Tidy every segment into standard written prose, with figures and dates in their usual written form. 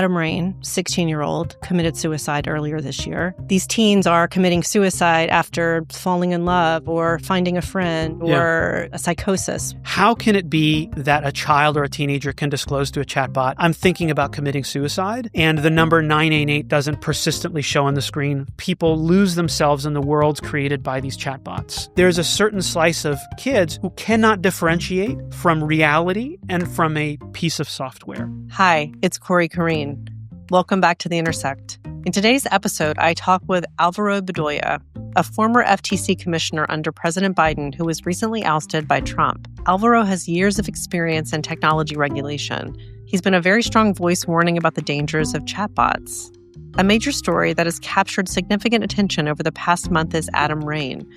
Adam Rain, 16-year-old, committed suicide earlier this year. These teens are committing suicide after falling in love or finding a friend or a psychosis. How can it be that a child or a teenager can disclose to a chatbot, I'm thinking about committing suicide, and the number 988 doesn't persistently show on the screen? People lose themselves in the worlds created by these chatbots. There's a certain slice of kids who cannot differentiate from reality and from a piece of software. Hi, it's Corey Kareen. Welcome back to The Intersect. In today's episode, I talk with Alvaro Bedoya, a former FTC commissioner under President Biden who was recently ousted by Trump. Alvaro has years of experience in technology regulation. He's been a very strong voice warning about the dangers of chatbots. A major story that has captured significant attention over the past month is Adam Rain,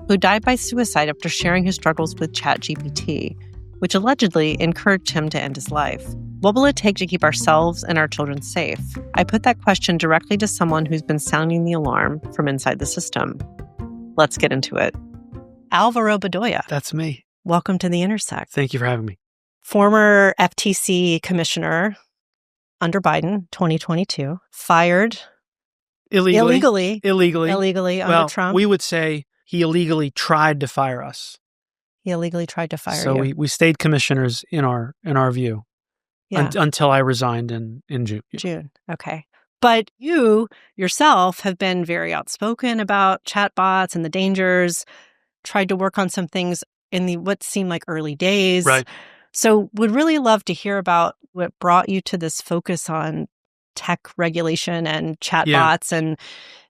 who died by suicide after sharing his struggles with ChatGPT, which allegedly encouraged him to end his life. What will it take to keep ourselves and our children safe? I put that question directly to someone who's been sounding the alarm from inside the system. Let's get into it. Alvaro Bedoya. That's me. Welcome to The Intersect. Thank you for having me. Former FTC commissioner under Biden, 2022, fired illegally under Trump. We would say he illegally tried to fire us. He illegally tried to fire you. So we stayed commissioners in our view until I resigned in June. June, okay. But you yourself have been very outspoken about chatbots and the dangers, tried to work on some things in the what seemed like early days. Right. So would really love to hear about what brought you to this focus on tech regulation and chatbots. And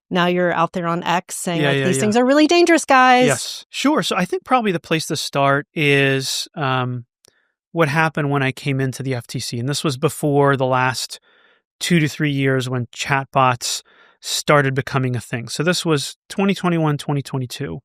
now you're out there on X saying these things are really dangerous, guys. Yes, sure. So I think probably the place to start is what happened when I came into the FTC. And this was before the last 2 to 3 years when chatbots started becoming a thing. So this was 2021, 2022.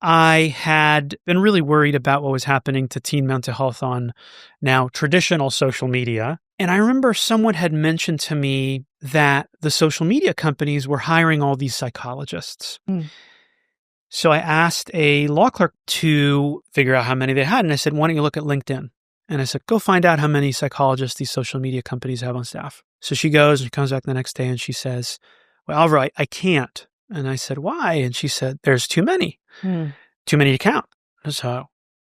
I had been really worried about what was happening to teen mental health on now traditional social media. And I remember someone had mentioned to me that the social media companies were hiring all these psychologists. So I asked a law clerk to figure out how many they had. And I said, why don't you look at LinkedIn? And I said, go find out how many psychologists these social media companies have on staff. So she goes and comes back the next day and she says, well, Alvaro, I can't. And I said, why? And she said, there's too many. Too many to count. So,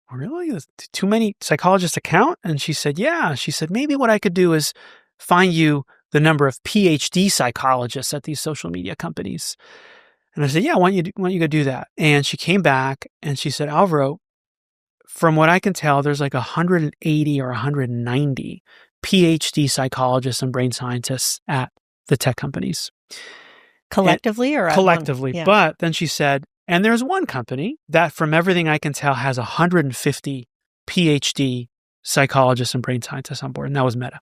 really? There's too many psychologists to count? And she said, yeah. She said, maybe what I could do is find you the number of PhD psychologists at these social media companies. And I said, yeah, why don't you go do that? And she came back and she said, Alvaro, from what I can tell, there's like 180 or 190 PhD psychologists and brain scientists at the tech companies. Collectively or? Collectively. Yeah. But then she said, and there's one company that from everything I can tell has 150 PhD psychologists and brain scientists on board. And that was Meta.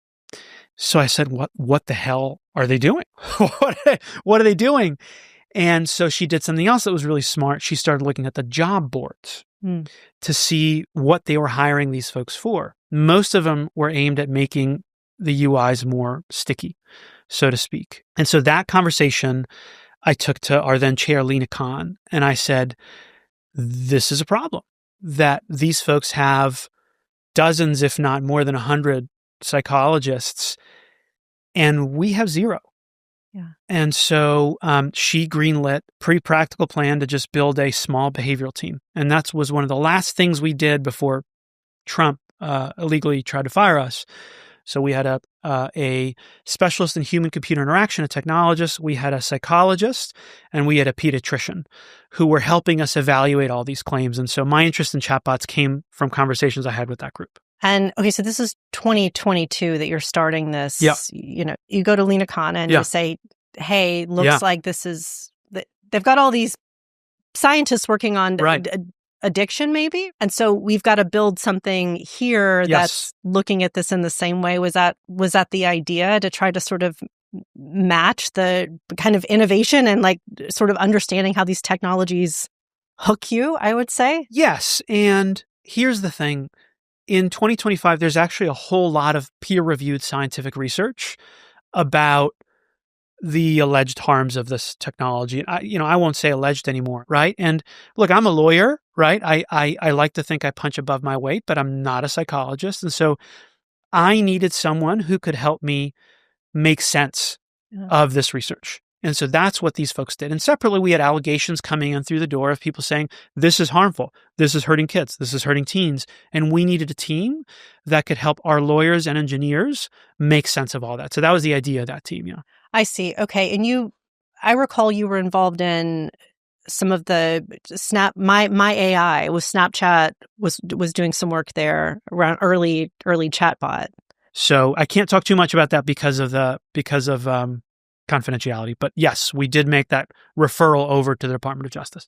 So I said, what the hell are they doing? What are they doing? And so she did something else that was really smart. She started looking at the job boards to see what they were hiring these folks for. Most of them were aimed at making the UIs more sticky, so to speak. And so that conversation I took to our then chair, Lena Khan, and I said, this is a problem, that these folks have dozens, if not more than 100 psychologists, and we have zero. Yeah. And so she greenlit pretty practical plan to just build a small behavioral team. And that was one of the last things we did before Trump illegally tried to fire us. So we had a specialist in human-computer interaction, a technologist, we had a psychologist, and we had a pediatrician who were helping us evaluate all these claims. And so my interest in chatbots came from conversations I had with that group. And okay, so this is 2022 that you're starting this. Yeah. You know, you go to Lena Khan and you say, hey, looks like this is, they've got all these scientists working on addiction maybe. And so we've got to build something here that's looking at this in the same way. Was that the idea, to try to sort of match the kind of innovation and like sort of understanding how these technologies hook you, I would say? Yes. And here's the thing. In 2025, there's actually a whole lot of peer-reviewed scientific research about the alleged harms of this technology. I won't say alleged anymore, right? And look, I'm a lawyer, right? I like to think I punch above my weight, but I'm not a psychologist. And so I needed someone who could help me make sense of this research. And so that's what these folks did. And separately, we had allegations coming in through the door of people saying, this is harmful. This is hurting kids. This is hurting teens. And we needed a team that could help our lawyers and engineers make sense of all that. So that was the idea of that team. Yeah. I see. Okay. And I recall you were involved in some of the my AI with Snapchat was doing some work there around early chatbot. So I can't talk too much about that because of confidentiality. But yes, we did make that referral over to the Department of Justice.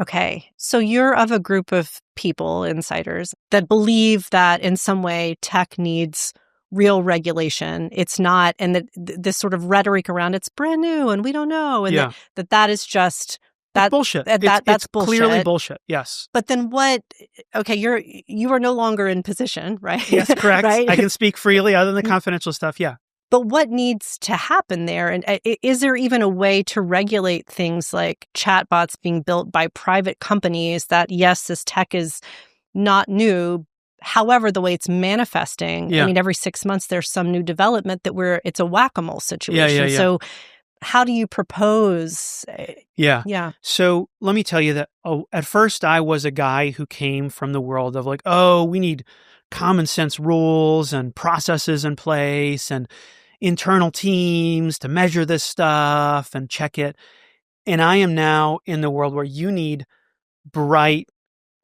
Okay. So you're of a group of people, insiders, that believe that in some way tech needs real regulation. It's not, and that this sort of rhetoric around it's brand new and we don't know, and that is just that's bullshit. That's bullshit. Clearly bullshit. Yes. But then what? Okay, you are no longer in position, right? Yes, correct. Right? I can speak freely other than the confidential stuff. Yeah. But what needs to happen there? And is there even a way to regulate things like chatbots being built by private companies that, yes, this tech is not new. However, the way it's manifesting, I mean, every 6 months, there's some new development it's a whack-a-mole situation. Yeah. So how do you propose? Yeah. So let me tell you that at first I was a guy who came from the world of like, we need common sense rules and processes in place and internal teams to measure this stuff and check it. And I am now in the world where you need bright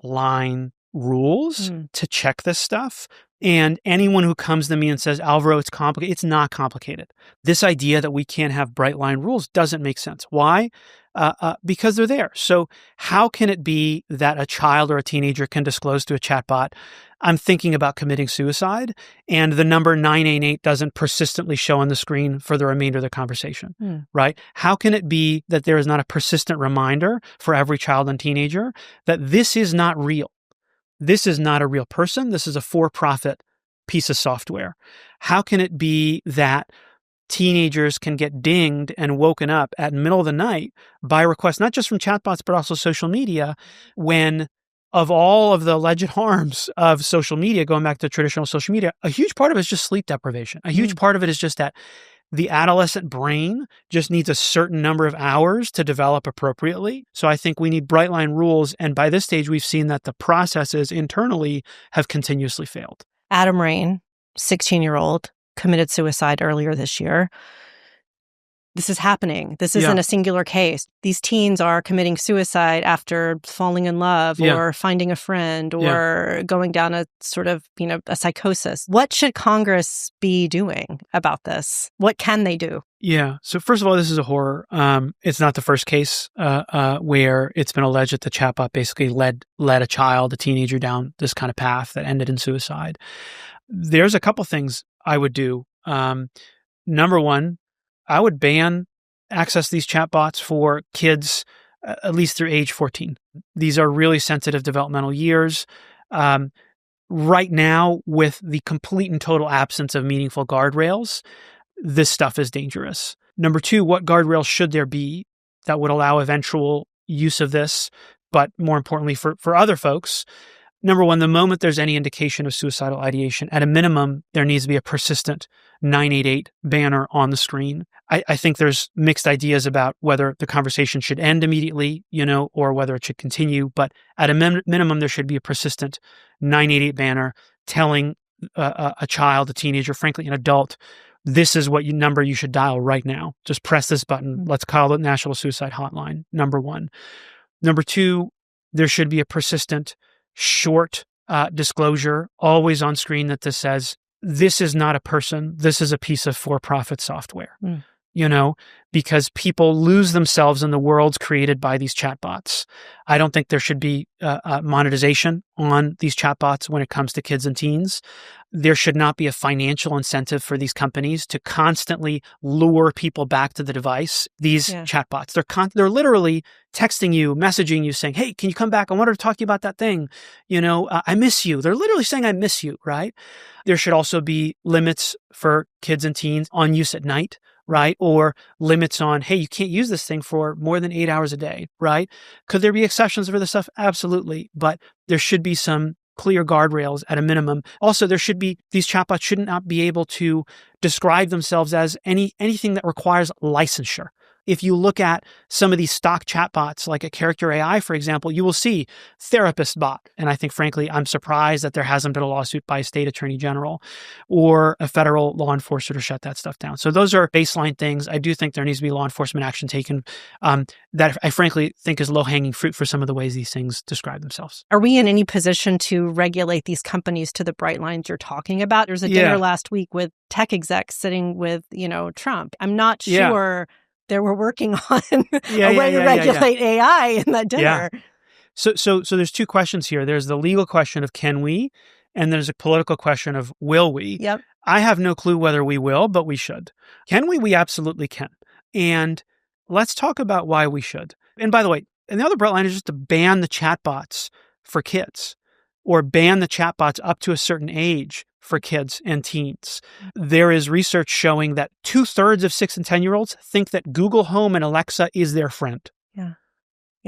line rules to check this stuff. And anyone who comes to me and says, Alvaro, it's complicated, it's not complicated. This idea that we can't have bright line rules doesn't make sense. Why? Because they're there. So how can it be that a child or a teenager can disclose to a chatbot, I'm thinking about committing suicide, and the number 988 doesn't persistently show on the screen for the remainder of the conversation, right? How can it be that there is not a persistent reminder for every child and teenager that this is not real? This is not a real person. This is a for-profit piece of software. How can it be that teenagers can get dinged and woken up at the middle of the night by requests, not just from chatbots, but also social media, when of all of the alleged harms of social media, going back to traditional social media, a huge part of it is just sleep deprivation. A huge part of it is just that the adolescent brain just needs a certain number of hours to develop appropriately. So I think we need bright line rules. And by this stage, we've seen that the processes internally have continuously failed. Adam Rain, 16-year-old, committed suicide earlier this year. This is happening. This isn't a singular case. These teens are committing suicide after falling in love or finding a friend or going down a sort of, a psychosis. What should Congress be doing about this? What can they do? Yeah. So first of all, this is a horror. It's not the first case where it's been alleged that the chatbot basically led a teenager down this kind of path that ended in suicide. There's a couple things I would do. Number one, I would ban access to these chatbots for kids at least through age 14. These are really sensitive developmental years. Right now, with the complete and total absence of meaningful guardrails, this stuff is dangerous. Number two, what guardrails should there be that would allow eventual use of this, but more importantly for other folks? Number one, the moment there's any indication of suicidal ideation, at a minimum, there needs to be a persistent 988 banner on the screen. I think there's mixed ideas about whether the conversation should end immediately, or whether it should continue. But at a minimum, there should be a persistent 988 banner telling a child, a teenager, frankly, an adult, this is what number you should dial right now. Just press this button. Let's call it National Suicide Hotline, number one. Number two, there should be a persistent short disclosure always on screen that this says, this is not a person, this is a piece of for-profit software, because people lose themselves in the worlds created by these chatbots. I don't think there should be monetization on these chatbots when it comes to kids and teens. There should not be a financial incentive for these companies to constantly lure people back to the device. These chatbots, they're literally texting you, messaging you, saying, hey, can you come back? I wanted to talk to you about that thing. I miss you. They're literally saying, I miss you, right? There should also be limits for kids and teens on use at night, right? Or limits on, hey, you can't use this thing for more than 8 hours a day, right? Could there be exceptions for this stuff? Absolutely. But there should be some clear guardrails at a minimum. Also, these chatbots should not be able to describe themselves as anything that requires licensure. If you look at some of these stock chatbots, like a Character AI, for example, you will see therapist bot. And I think, frankly, I'm surprised that there hasn't been a lawsuit by a state attorney general or a federal law enforcer to shut that stuff down. So those are baseline things. I do think there needs to be law enforcement action taken that I frankly think is low-hanging fruit for some of the ways these things describe themselves. Are we in any position to regulate these companies to the bright lines you're talking about? There was a dinner last week with tech execs sitting with, Trump. I'm not sure they were working on a way to regulate AI in that dinner. Yeah. So there's two questions here. There's the legal question of can we, and there's a political question of will we. Yep. I have no clue whether we will, but we should. Can we? We absolutely can. And let's talk about why we should. And by the way, and the other bright line is just to ban the chatbots for kids or ban the chatbots up to a certain age for kids and teens. There is research showing that 2/3 of 6 and 10-year-olds think that Google Home and Alexa is their friend. Yeah.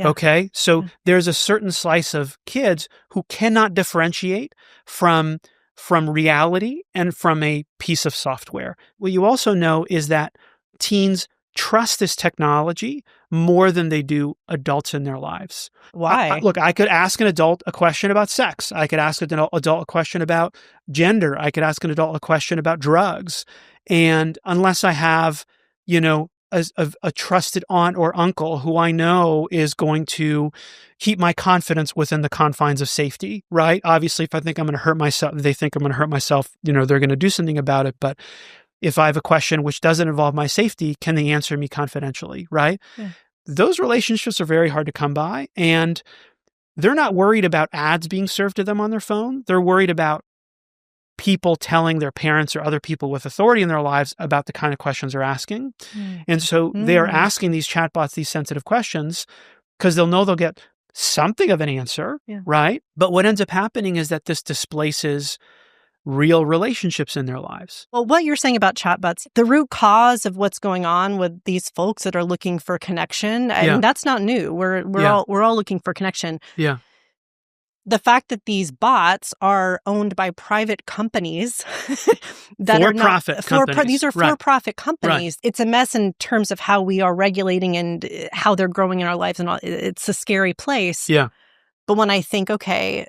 Okay? So there's a certain slice of kids who cannot differentiate from reality and from a piece of software. What you also know is that teens trust this technology more than they do adults in their lives. Why? Look, I could ask an adult a question about sex. I could ask an adult a question about gender. I could ask an adult a question about drugs. And unless I have, a trusted aunt or uncle who I know is going to keep my confidence within the confines of safety, right? Obviously, if I think I'm going to hurt myself, they think I'm going to hurt myself, they're going to do something about it. But if I have a question which doesn't involve my safety, can they answer me confidentially, right? Yeah. Those relationships are very hard to come by. And they're not worried about ads being served to them on their phone. They're worried about people telling their parents or other people with authority in their lives about the kind of questions they're asking. And so they are asking these chatbots these sensitive questions because they'll know they'll get something of an answer, right? But what ends up happening is that this displaces real relationships in their lives. Well, what you're saying about chatbots, the root cause of what's going on with these folks that are looking for connection, I mean, that's not new. We're all looking for connection. Yeah. The fact that these bots are owned by private companies that for-profit companies. These are for-profit companies. Right. It's a mess in terms of how we are regulating and how they're growing in our lives, and all. It's a scary place. Yeah. But when I think, okay,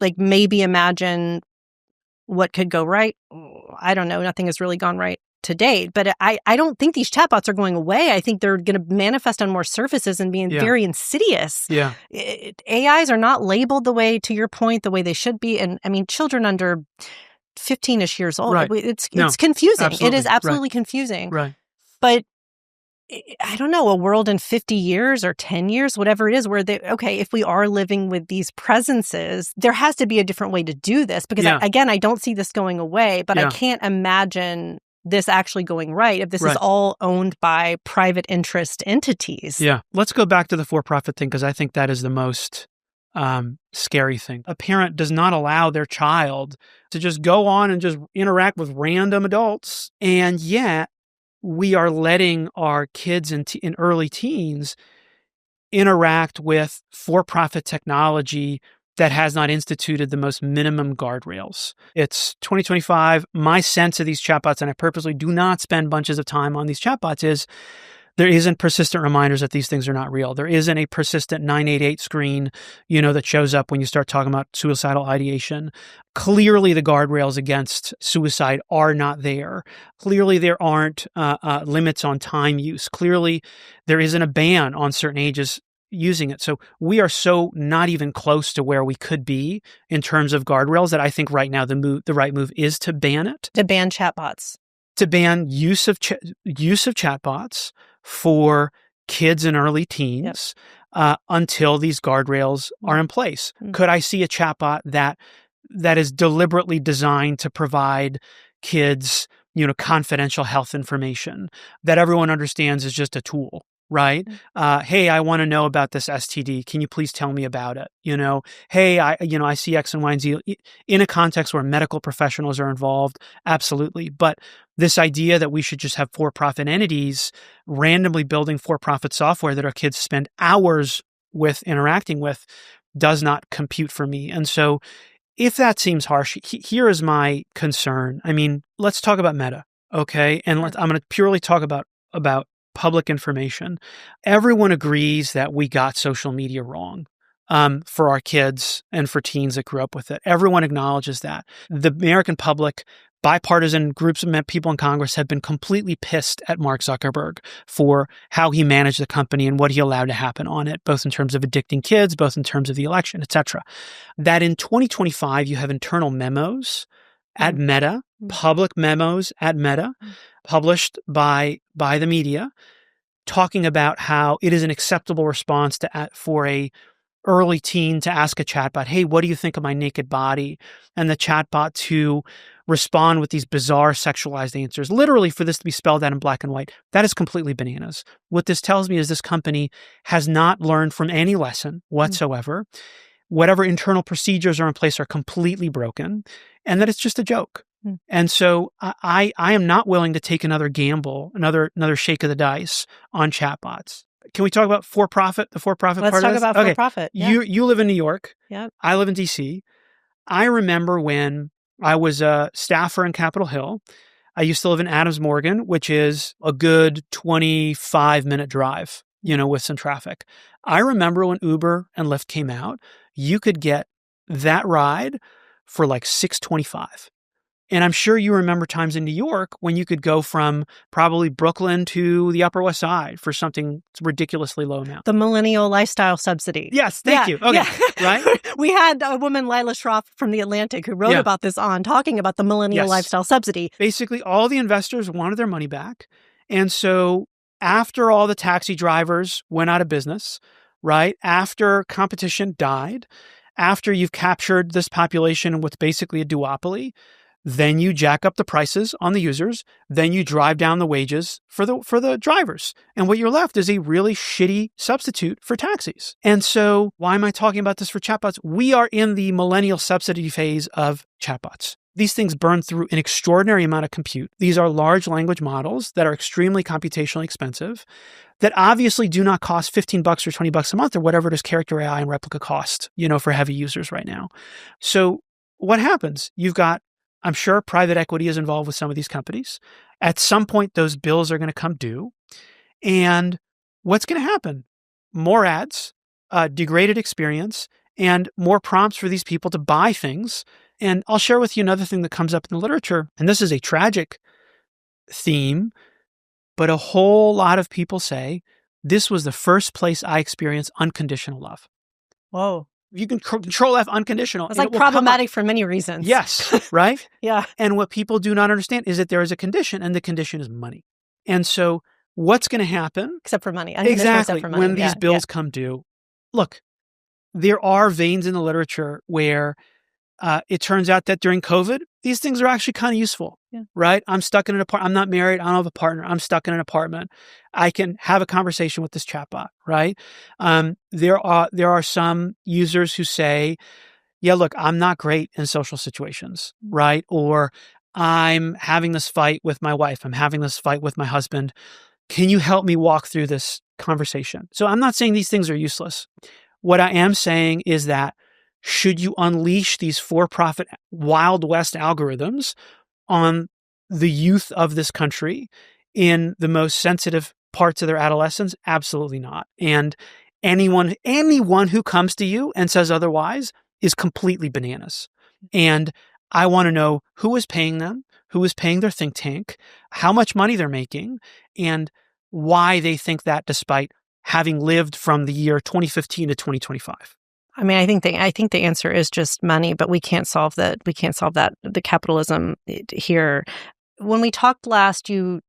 like maybe imagine what could go right? I don't know. Nothing has really gone right to date. But I don't think these chatbots are going away. I think they're going to manifest on more surfaces and being very insidious. Yeah. AIs are not labeled the way, to your point, the way they should be. And I mean, children under 15-ish years old, it's confusing. Absolutely. It is absolutely confusing. Right. But I don't know, a world in 50 years or 10 years, whatever it is, where if we are living with these presences, there has to be a different way to do this. Because, I don't see this going away, but I can't imagine this actually going right if this is all owned by private interest entities. Yeah. Let's go back to the for-profit thing, because I think that is the most scary thing. A parent does not allow their child to just go on and just interact with random adults. And yet, we are letting our kids in early teens interact with for-profit technology that has not instituted the most minimum guardrails. It's 2025. My sense of these chatbots, and I purposely do not spend bunches of time on these chatbots, is there isn't persistent reminders that these things are not real. There isn't a persistent 988 screen, that shows up when you start talking about suicidal ideation. Clearly, the guardrails against suicide are not there. Clearly, there aren't limits on time use. Clearly, there isn't a ban on certain ages using it. So we are so not even close to where we could be in terms of guardrails that I think right now the right move is to ban it. To ban chatbots. To ban use of chatbots for kids and early teens until these guardrails are in place. Could I see a chatbot that is deliberately designed to provide kids, confidential health information that everyone understands is just a tool? Right? Hey, I want to know about this STD. Can you please tell me about it? Hey, I see X and Y and Z in a context where medical professionals are involved. Absolutely. But this idea that we should just have for-profit entities randomly building for-profit software that our kids spend hours with interacting with does not compute for me. And so if that seems harsh, here is my concern. I mean, let's talk about Meta, okay? And I'm going to purely talk about public information. Everyone agrees that we got social media wrong for our kids and for teens that grew up with it. Everyone acknowledges that. The American public, bipartisan groups of people in Congress have been completely pissed at Mark Zuckerberg for how he managed the company and what he allowed to happen on it, both in terms of addicting kids, both in terms of the election, et cetera. That in 2025, you have internal memos at Meta, public memos at Meta, published by the media, talking about how it is an acceptable response for a early teen to ask a chatbot, hey, what do you think of my naked body? And the chatbot to respond with these bizarre sexualized answers, literally for this to be spelled out in black and white. That is completely bananas. What this tells me is this company has not learned from any lesson whatsoever. Whatever internal procedures are in place are completely broken, and that it's just a joke. And so I am not willing to take another gamble, another shake of the dice on chatbots. Can we talk about the for-profit Let's part of this? talk about for-profit. Yeah. You live in New York. Yeah. I live in DC. I remember when I was a staffer in Capitol Hill. I used to live in Adams Morgan, which is a good 25-minute drive, with some traffic. I remember when Uber and Lyft came out, you could get that ride for like $6.25. And I'm sure you remember times in New York when you could go from probably Brooklyn to the Upper West Side for something ridiculously low amount. The millennial lifestyle subsidy. Yes, thank you. Okay, right? We had a woman, Lila Schroff from The Atlantic, who wrote about this talking about the millennial lifestyle subsidy. Basically, all the investors wanted their money back. And so after all the taxi drivers went out of business, right, after competition died, after you've captured this population with basically a duopoly, then you jack up the prices on the users, then you drive down the wages for the drivers. And what you're left is a really shitty substitute for taxis. And so why am I talking about this for chatbots? We are in the millennial subsidy phase of chatbots. These things burn through an extraordinary amount of compute. These are large language models that are extremely computationally expensive, that obviously do not cost $15 or $20 a month or whatever it is character AI and replica cost, for heavy users right now. So what happens? You've got, I'm sure private equity is involved with some of these companies. At some point, those bills are going to come due. And what's going to happen? More ads, degraded experience, and more prompts for these people to buy things. And I'll share with you another thing that comes up in the literature. And this is a tragic theme, but a whole lot of people say, this was the first place I experienced unconditional love. Whoa. You can control F unconditional. It's like problematic for many reasons. Yes, right? Yeah. And what people do not understand is that there is a condition, and the condition is money. And so what's going to happen? Except for money. Exactly. Except for money. When these bills come due. Look, there are veins in the literature where it turns out that during COVID, these things are actually kind of useful, right? I'm stuck in an apartment. I'm not married. I don't have a partner. I'm stuck in an apartment. I can have a conversation with this chatbot, right? There are some users who say, yeah, look, I'm not great in social situations, right? Or I'm having this fight with my wife. I'm having this fight with my husband. Can you help me walk through this conversation? So I'm not saying these things are useless. What I am saying is that should you unleash these for-profit Wild West algorithms on the youth of this country in the most sensitive parts of their adolescence? Absolutely not. And anyone who comes to you and says otherwise is completely bananas. And I want to know who is paying them, who is paying their think tank, how much money they're making, and why they think that despite having lived from the year 2015 to 2025. I mean, I think the answer is just money, but we can't solve that. We can't solve that. The capitalism here. When we talked last, you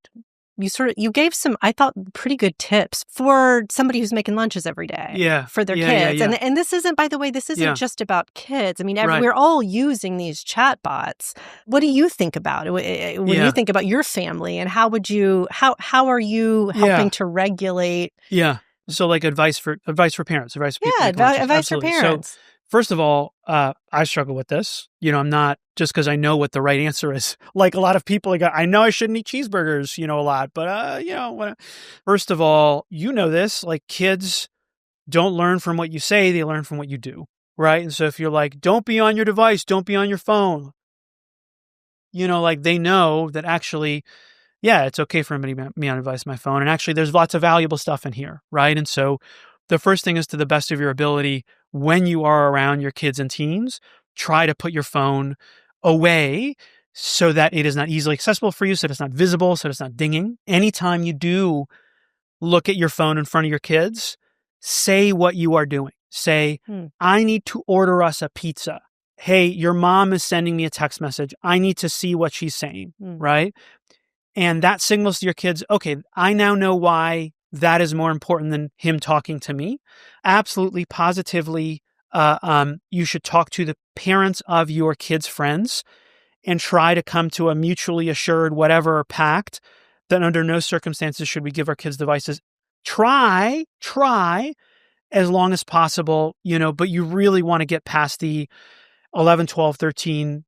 gave some, I thought, pretty good tips for somebody who's making lunches every day for their kids. Yeah. And this isn't, by the way, just about kids. I mean, Right. We're all using these chatbots. What do you think about it when you think about your family, and how are you helping to regulate? Yeah. So like advice for parents, advice for people. Advice for parents. So first of all, I struggle with this. I'm not, just because I know what the right answer is. Like a lot of people, I know I shouldn't eat cheeseburgers, a lot, but first of all, this, like kids don't learn from what you say, they learn from what you do. right? And so if you're like, don't be on your device, don't be on your phone, like they know that actually, yeah, it's okay for me to be on device, my phone. And actually there's lots of valuable stuff in here, right? And so the first thing is, to the best of your ability, when you are around your kids and teens, try to put your phone away so that it is not easily accessible for you, so that it's not visible, so that it's not dinging. Anytime you do look at your phone in front of your kids, say what you are doing. Say, I need to order us a pizza. Hey, your mom is sending me a text message. I need to see what she's saying, right? And that signals to your kids, okay, I now know why that is more important than him talking to me. Absolutely, positively, you should talk to the parents of your kids' friends and try to come to a mutually assured whatever pact that under no circumstances should we give our kids devices. Try as long as possible, but you really want to get past the 11, 12, 13,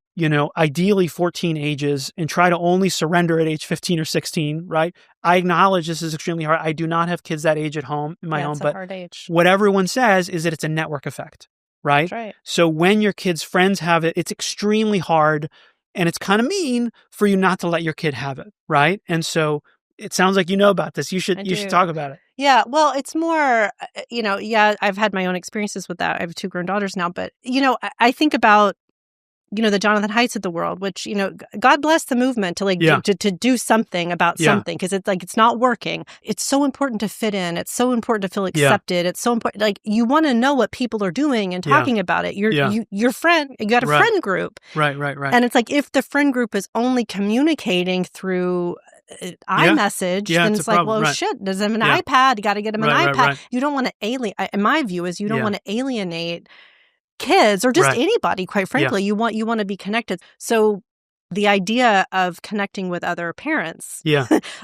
ideally 14 ages, and try to only surrender at age 15 or 16, right? I acknowledge this is extremely hard. I do not have kids that age at home, in my home, it's a but hard age. What everyone says is that it's a network effect, right? That's right. So when your kids' friends have it, it's extremely hard, and it's kind of mean for you not to let your kid have it, right? And so it sounds like you know about this. You should talk about it. Yeah, well, it's more, I've had my own experiences with that. I have 2 grown daughters now, but, I think about, the Jonathan Haidts of the world, which, God bless the movement to do something about something, because it's not working. It's so important to fit in. It's so important to feel accepted. It's so important. You want to know what people are doing and talking about it. Your friend, you got a friend group. Right. And it's like, if the friend group is only communicating through iMessage, then it's like, well, shit, does him an iPad? You got to get him an iPad. Right. You don't want to alienate, in my view, is you don't want to alienate kids or just anybody, quite frankly. You want to be connected. So the idea of connecting with other parents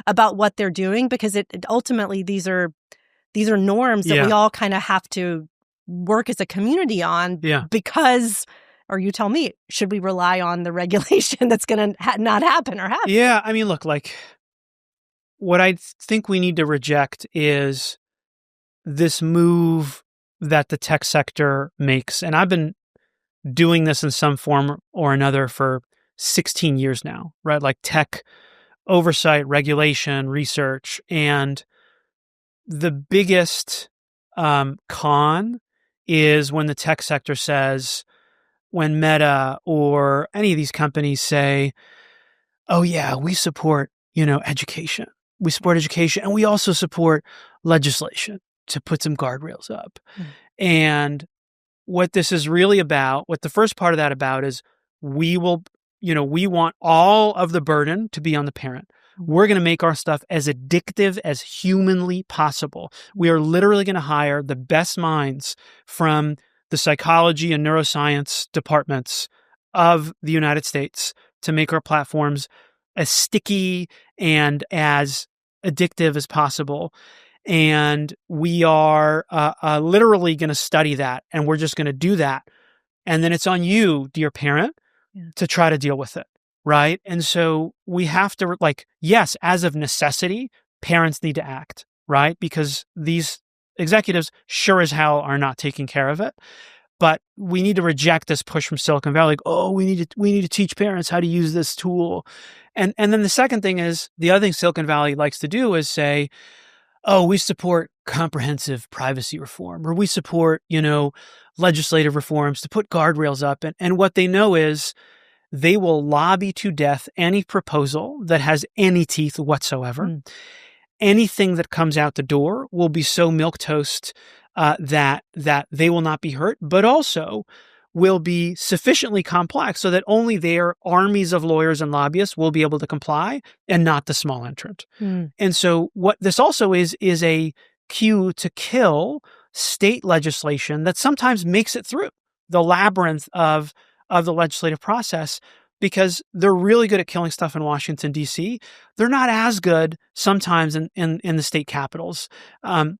about what they're doing, because it ultimately these are norms that we all kind of have to work as a community on, because, or you tell me, should we rely on the regulation that's going to not happen or happen? Yeah, I mean, look, what I think we need to reject is this move that the tech sector makes. And I've been doing this in some form or another for 16 years now, right? Like tech oversight, regulation, research. And the biggest con is when the tech sector says, when Meta or any of these companies say, oh yeah, we support, education. We support education, and we also support legislation to put some guardrails up. And what this is really about, what the first part of that about is, we want all of the burden to be on the parent. We're going to make our stuff as addictive as humanly possible. We are literally going to hire the best minds from the psychology and neuroscience departments of the United States to make our platforms as sticky and as addictive as possible. And we are literally going to study that, and we're just going to do that. And then it's on you, dear parent, to try to deal with it, right? And so we have to, yes, as of necessity, parents need to act, right? Because these executives sure as hell are not taking care of it. But we need to reject this push from Silicon Valley. We need to teach parents how to use this tool. And then the second thing is, the other thing Silicon Valley likes to do is say, we support comprehensive privacy reform, or we support, legislative reforms to put guardrails up. And what they know is they will lobby to death any proposal that has any teeth whatsoever. Anything that comes out the door will be so milquetoast that they will not be hurt, but also will be sufficiently complex so that only their armies of lawyers and lobbyists will be able to comply, and not the small entrant. And so what this also is a cue to kill state legislation that sometimes makes it through the labyrinth of the legislative process, because they're really good at killing stuff in Washington, D.C. They're not as good sometimes in the state capitals.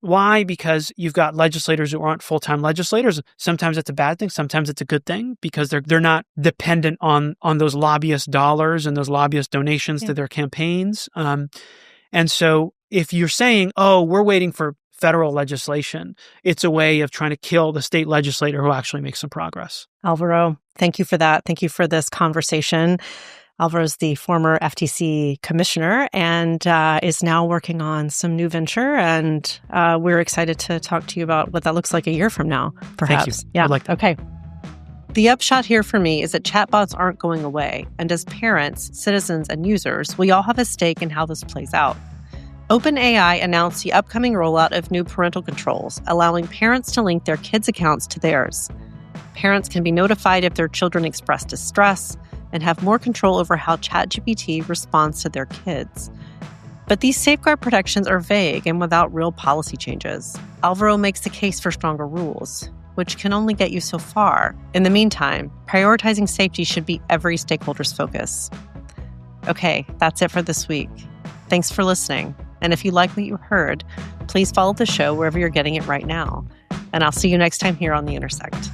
Why? Because you've got legislators who aren't full-time legislators. Sometimes it's a bad thing. Sometimes it's a good thing, because they're not dependent on those lobbyist dollars and those lobbyist donations to their campaigns. And so if you're saying, we're waiting for federal legislation. It's a way of trying to kill the state legislator who actually makes some progress. Alvaro, thank you for that. Thank you for this conversation. Alvaro's the former FTC commissioner and is now working on some new venture. And we're excited to talk to you about what that looks like a year from now, perhaps. Thank you. Yeah. Okay. The upshot here for me is that chatbots aren't going away. And as parents, citizens, and users, we all have a stake in how this plays out. OpenAI announced the upcoming rollout of new parental controls, allowing parents to link their kids' accounts to theirs. Parents can be notified if their children express distress and have more control over how ChatGPT responds to their kids. But these safeguard protections are vague and without real policy changes. Alvaro makes the case for stronger rules, which can only get you so far. In the meantime, prioritizing safety should be every stakeholder's focus. Okay, that's it for this week. Thanks for listening. And if you like what you heard, please follow the show wherever you're getting it right now. And I'll see you next time here on The Intersect.